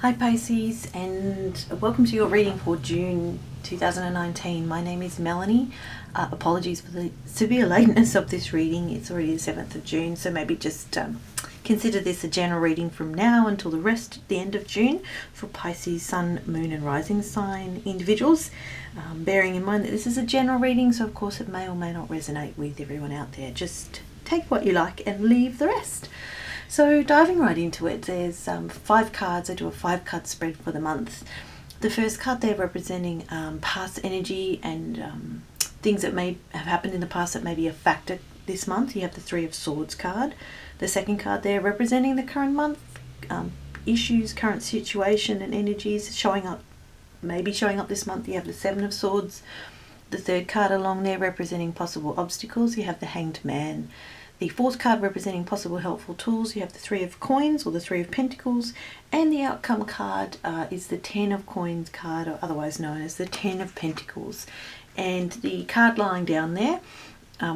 Hi Pisces, and welcome to your reading for June 2019. My name is Melanie. Apologies for the severe lateness of this reading. It's already the 7th of June, so maybe just consider this a general reading from now until the end of June for Pisces Sun, Moon and Rising sign individuals. Bearing in mind that this is a general reading, so of course it may or may not resonate with everyone out there. Just take what you like and leave the rest. So diving right into it, there's 5 cards. I do a 5-card spread for the month. The first card there representing past energy and things that may have happened in the past that may be a factor this month. You have the 3 of Swords card. The second card there representing the current month, issues, current situation and energies showing up this month. You have the 7 of Swords. The third card along there representing possible obstacles. You have the Hanged Man. The fourth card representing possible helpful tools, you have the 3 of Coins or the 3 of Pentacles, and the outcome card is the 10 of Coins card, or otherwise known as the 10 of Pentacles. And the card lying down there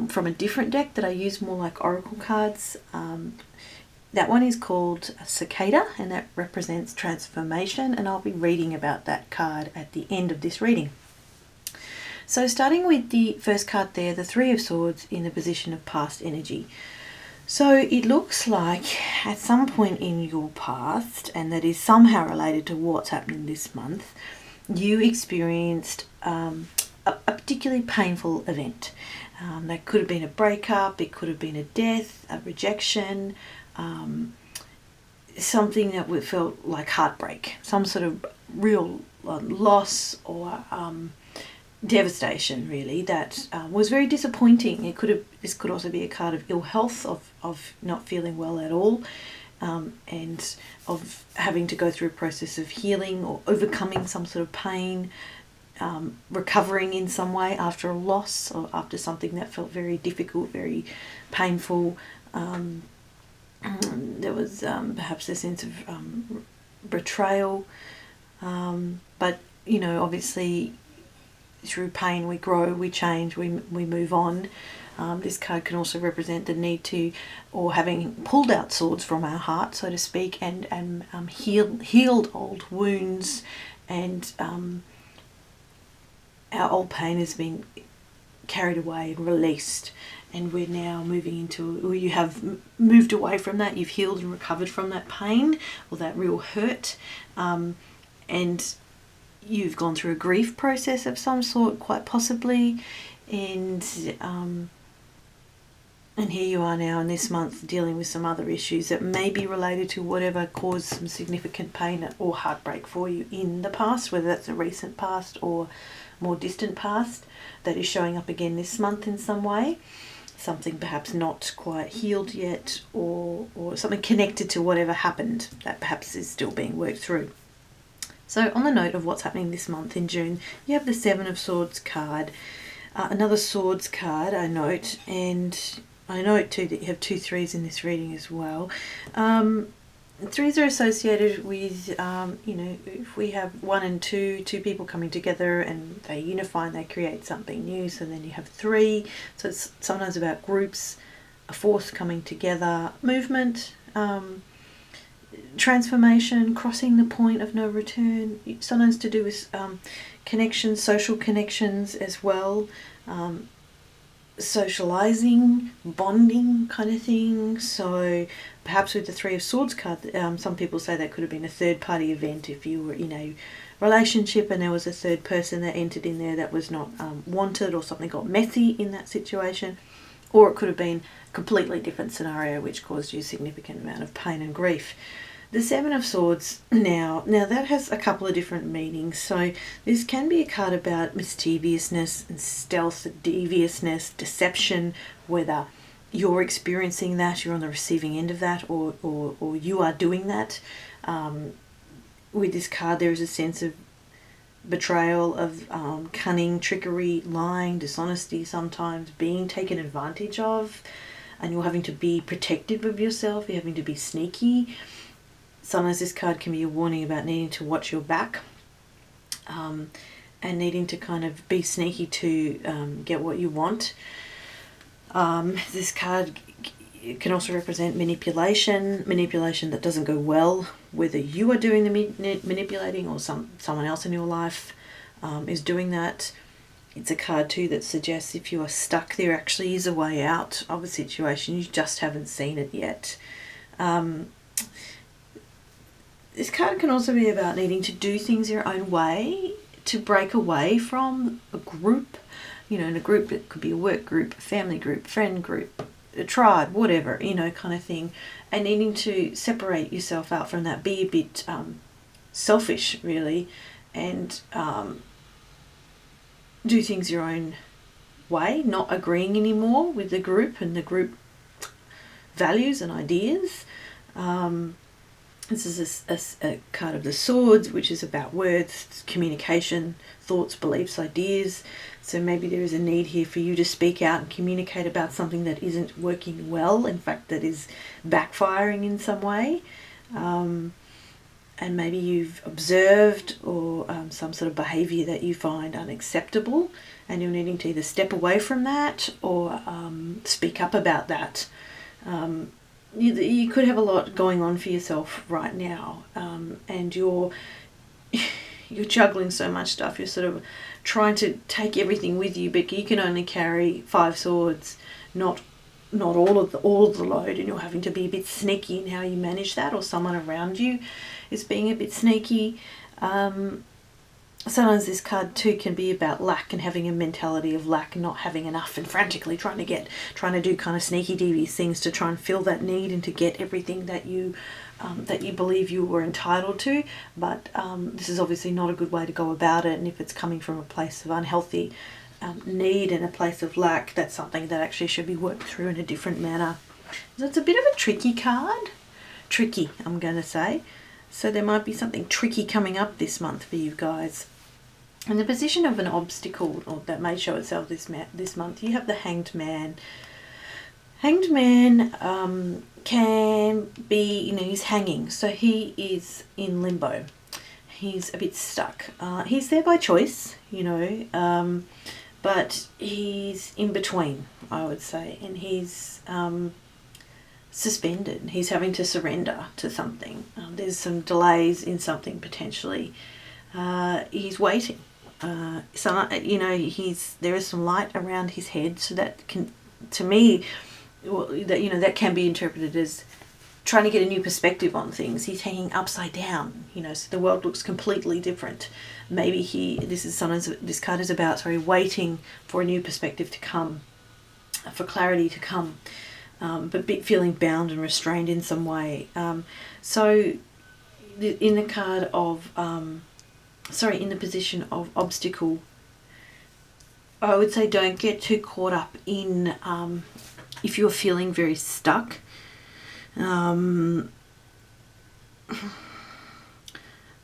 from a different deck that I use more like oracle cards, that one is called Cicada, and that represents transformation, and I'll be reading about that card at the end of this reading. So starting with the first card there, the 3 of Swords in the position of past energy. So it looks like at some point in your past, and that is somehow related to what's happening this month, you experienced a particularly painful event. That could have been a breakup, it could have been a death, a rejection, something that felt like heartbreak, some sort of real loss or devastation, really, that was very disappointing. This could also be a card of ill health, of not feeling well at all, and of having to go through a process of healing or overcoming some sort of pain, recovering in some way after a loss or after something that felt very difficult, very painful. There was perhaps a sense of betrayal, but obviously through pain we grow, we change, we move on. This card can also represent the need to, or having pulled out swords from our heart, so to speak, and healed old wounds, and our old pain has been carried away and released, and we're now moving into, or you have moved away from that, you've healed and recovered from that pain or that real hurt, and you've gone through a grief process of some sort, quite possibly, and here you are now in this month dealing with some other issues that may be related to whatever caused some significant pain or heartbreak for you in the past, whether that's a recent past or more distant past, that is showing up again this month in some way. Something perhaps not quite healed yet, or something connected to whatever happened that perhaps is still being worked through. So on the note of what's happening this month in June, you have the 7 of Swords card, another Swords card I note, and I note too that you have 2 3s in this reading as well. 3s are associated with, if we have 1 and 2 people coming together and they unify and they create something new, so then you have 3. So it's sometimes about groups, a force coming together, movement, transformation, crossing the point of no return, sometimes to do with connections, social connections as well, socializing, bonding kind of thing. So perhaps with the 3 of Swords card, some people say that could have been a third party event if you were in a relationship and there was a third person that entered in there that was not wanted, or something got messy in that situation, or it could have been a completely different scenario which caused you a significant amount of pain and grief. The 7 of Swords now that has a couple of different meanings. So this can be a card about mischievousness and stealth, deviousness, deception, whether you're experiencing that, you're on the receiving end of that, or you are doing that. With this card there is a sense of betrayal, of cunning, trickery, lying, dishonesty, sometimes being taken advantage of, and you're having to be protective of yourself, you're having to be sneaky. Sometimes this card can be a warning about needing to watch your back, and needing to kind of be sneaky to get what you want. This card can also represent manipulation that doesn't go well, whether you are doing the manipulating or someone else in your life is doing that. It's a card too that suggests if you are stuck, there actually is a way out of a situation. You just haven't seen it yet. This card can also be about needing to do things your own way, to break away from a group. You know, in a group, it could be a work group, a family group, friend group, a tribe, whatever, you know, kind of thing. And needing to separate yourself out from that, be a bit selfish, really, and do things your own way, not agreeing anymore with the group and the group values and ideas. This is a card of the Swords, which is about words, communication, thoughts, beliefs, ideas. So maybe there is a need here for you to speak out and communicate about something that isn't working well, in fact, that is backfiring in some way. And maybe you've observed or some sort of behaviour that you find unacceptable, and you're needing to either step away from that or speak up about that. You could have a lot going on for yourself right now, and you're juggling so much stuff. You're sort of trying to take everything with you, but you can only carry 5 swords, not all of the load, and you're having to be a bit sneaky in how you manage that, or someone around you is being a bit sneaky. Sometimes this card too can be about lack and having a mentality of lack and not having enough, and frantically trying to do kind of sneaky devious things to try and fill that need and to get everything that you believe you were entitled to. But this is obviously not a good way to go about it, and if it's coming from a place of unhealthy need and a place of lack, that's something that actually should be worked through in a different manner. So it's a bit of a tricky card. Tricky, I'm going to say. So there might be something tricky coming up this month for you guys. In the position of an obstacle, or that may show itself this month, you have the Hanged Man. Hanged Man can be, you know, he's hanging, so he is in limbo. He's a bit stuck. He's there by choice, you know, but he's in between, I would say, and he's suspended. He's having to surrender to something. There's some delays in something potentially. He's waiting. So you know, there is some light around his head, so that can, to me, that can be interpreted as trying to get a new perspective on things. He's hanging upside down, you know, so the world looks completely different. Maybe this card is about waiting for a new perspective to come, for clarity to come, but feeling bound and restrained in some way. So in the card of in the position of obstacle, I would say don't get too caught up in if you're feeling very stuck.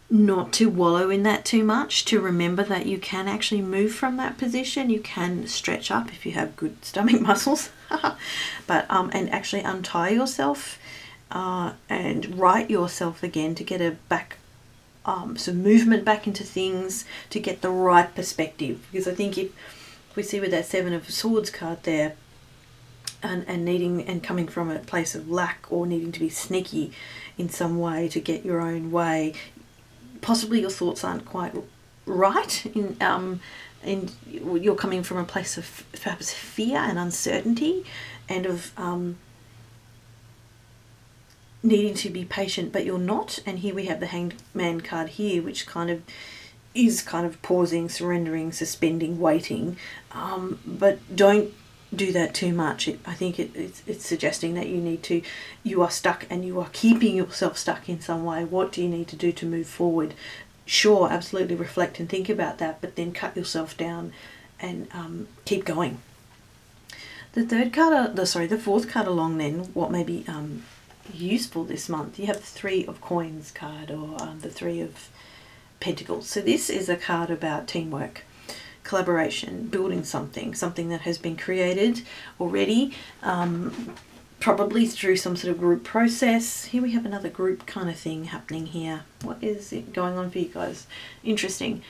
Not to wallow in that too much, to remember that you can actually move from that position. You can stretch up if you have good stomach muscles, but and actually untie yourself and right yourself again to get some movement back into things, to get the right perspective. Because I think if we see with that 7 of Swords card there, and needing and coming from a place of lack or needing to be sneaky in some way to get your own way, possibly your thoughts aren't quite right, and you're coming from a place of perhaps fear and uncertainty, and of needing to be patient, but you're not. And here we have the Hanged Man card here, which is pausing, surrendering, suspending, waiting, but don't do that too much. I think it's suggesting that you are stuck and you are keeping yourself stuck in some way. What do you need to do to move forward? Sure, absolutely reflect and think about that, but then cut yourself down and keep going. The fourth card along then, what may be useful this month, you have the 3 of Coins card, or the 3 of Pentacles. So this is a card about teamwork, collaboration, building something that has been created already, probably through some sort of group process. Here we have another group kind of thing happening here. What is it going on for you guys? Interesting.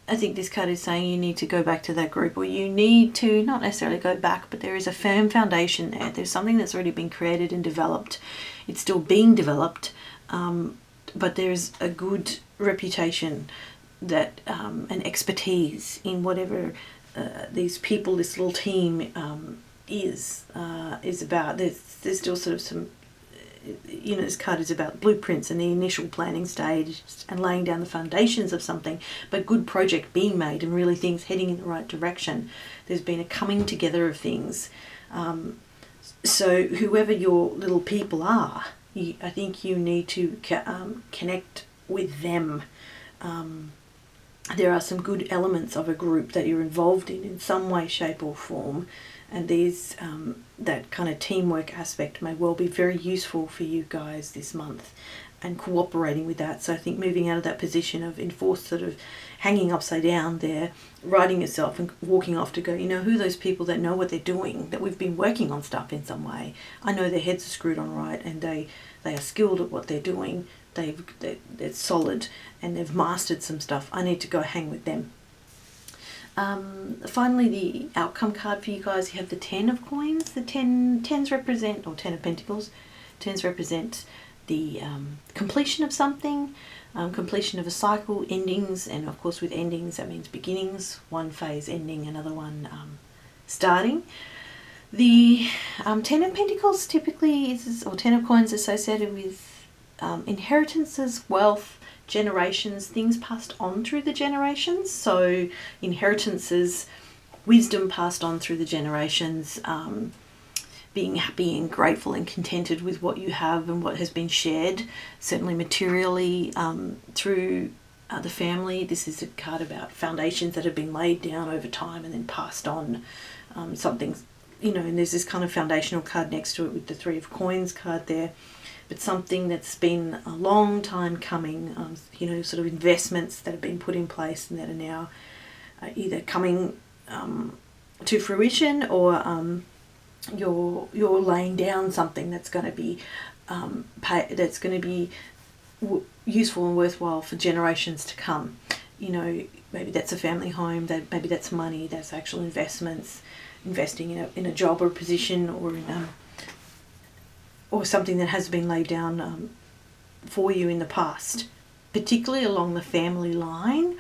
I think this card is saying you need to go back to that group, or you need to not necessarily go back, but there is a firm foundation there. There's something that's already been created and developed. It's still being developed, but there's a good reputation that and expertise in whatever these people, this little team is about. There's still sort of some, this card is about blueprints and the initial planning stage and laying down the foundations of something, but good project being made and really things heading in the right direction. There's been a coming together of things. So whoever your little people are, I think you need to connect with them. There are some good elements of a group that you're involved in some way, shape or form, and these that kind of teamwork aspect may well be very useful for you guys this month, and cooperating with that. So I think moving out of that position of enforced sort of hanging upside down there, righting yourself and walking off to go, who are those people that know what they're doing, that we've been working on stuff in some way. I know their heads are screwed on right, and they are skilled at what they're doing. They're solid and they've mastered some stuff. I need to go hang with them. Finally, the outcome card for you guys, you have the 10 of coins. The tens represent, or 10 of pentacles, tens represent the completion of something, completion of a cycle, endings, and of course with endings that means beginnings, one phase ending, another one starting. The 10 of pentacles typically is, or 10 of coins, associated with inheritances, wealth, generations, things passed on through the generations. So inheritances, wisdom passed on through the generations, being happy and grateful and contented with what you have and what has been shared, certainly materially, through the family. This is a card about foundations that have been laid down over time and then passed on. Something, and there's this kind of foundational card next to it with the 3 of coins card there. But something that's been a long time coming, sort of investments that have been put in place and that are now either coming to fruition, or you're laying down something that's going to be useful and worthwhile for generations to come. Maybe that's a family home, maybe that's money, that's actual investments, investing in a job or a position, or in or something that has been laid down for you in the past, particularly along the family line,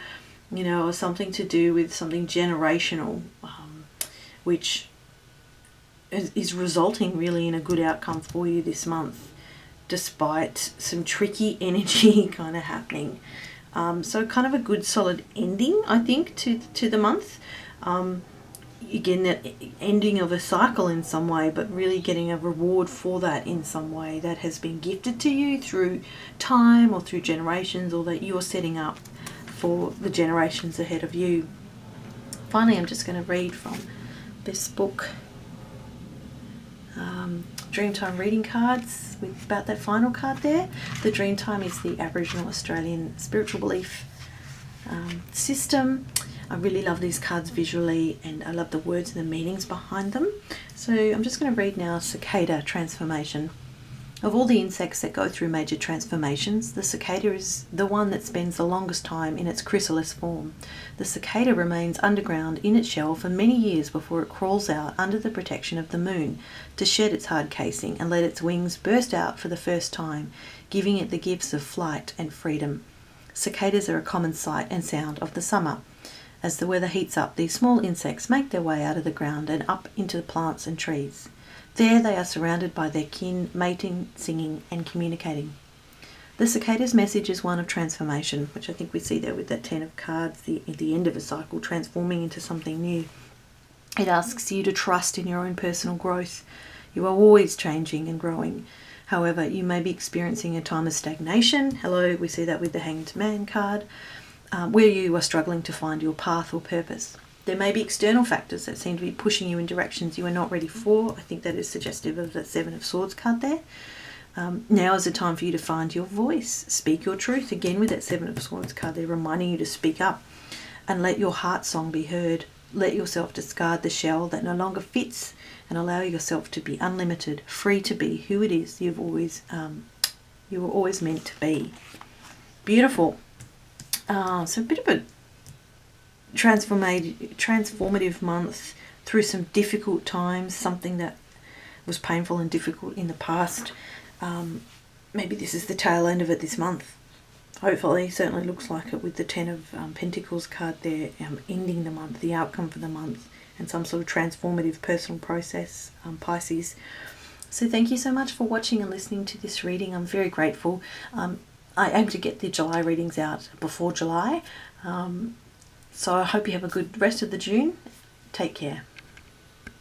or something to do with something generational, which is resulting really in a good outcome for you this month, despite some tricky energy kind of happening. So kind of a good solid ending, I think, to the month. Again, that ending of a cycle in some way, but really getting a reward for that in some way that has been gifted to you through time or through generations, or that you're setting up for the generations ahead of you. Finally, I'm just going to read from this book, Dreamtime Reading Cards, with about that final card there. The Dreamtime is the Aboriginal Australian spiritual belief system. I really love these cards visually, and I love the words and the meanings behind them. So I'm just going to read now Cicada Transformation. Of all the insects that go through major transformations, the cicada is the one that spends the longest time in its chrysalis form. The cicada remains underground in its shell for many years before it crawls out under the protection of the moon to shed its hard casing and let its wings burst out for the first time, giving it the gifts of flight and freedom. Cicadas are a common sight and sound of the summer. As the weather heats up, these small insects make their way out of the ground and up into the plants and trees. There they are surrounded by their kin, mating, singing and communicating. The cicada's message is one of transformation, which I think we see there with that 10 of cards, at the end of a cycle, transforming into something new. It asks you to trust in your own personal growth. You are always changing and growing. However, you may be experiencing a time of stagnation. Hello, we see that with the Hanged Man card. Where you are struggling to find your path or purpose. There may be external factors that seem to be pushing you in directions you are not ready for. I think that is suggestive of the 7 of Swords card there. Now is the time for you to find your voice. Speak your truth. Again with that 7 of Swords card there, reminding you to speak up and let your heart song be heard. Let yourself discard the shell that no longer fits and allow yourself to be unlimited, free to be who it is you were always meant to be. Beautiful. So a bit of a transformative month through some difficult times, something that was painful and difficult in the past. Maybe this is the tail end of it this month. Hopefully, certainly looks like it with the Ten of Pentacles card there, ending the month, the outcome for the month, and some sort of transformative personal process, Pisces. So thank you so much for watching and listening to this reading. I'm very grateful. I aim to get the July readings out before July. So I hope you have a good rest of the June. Take care.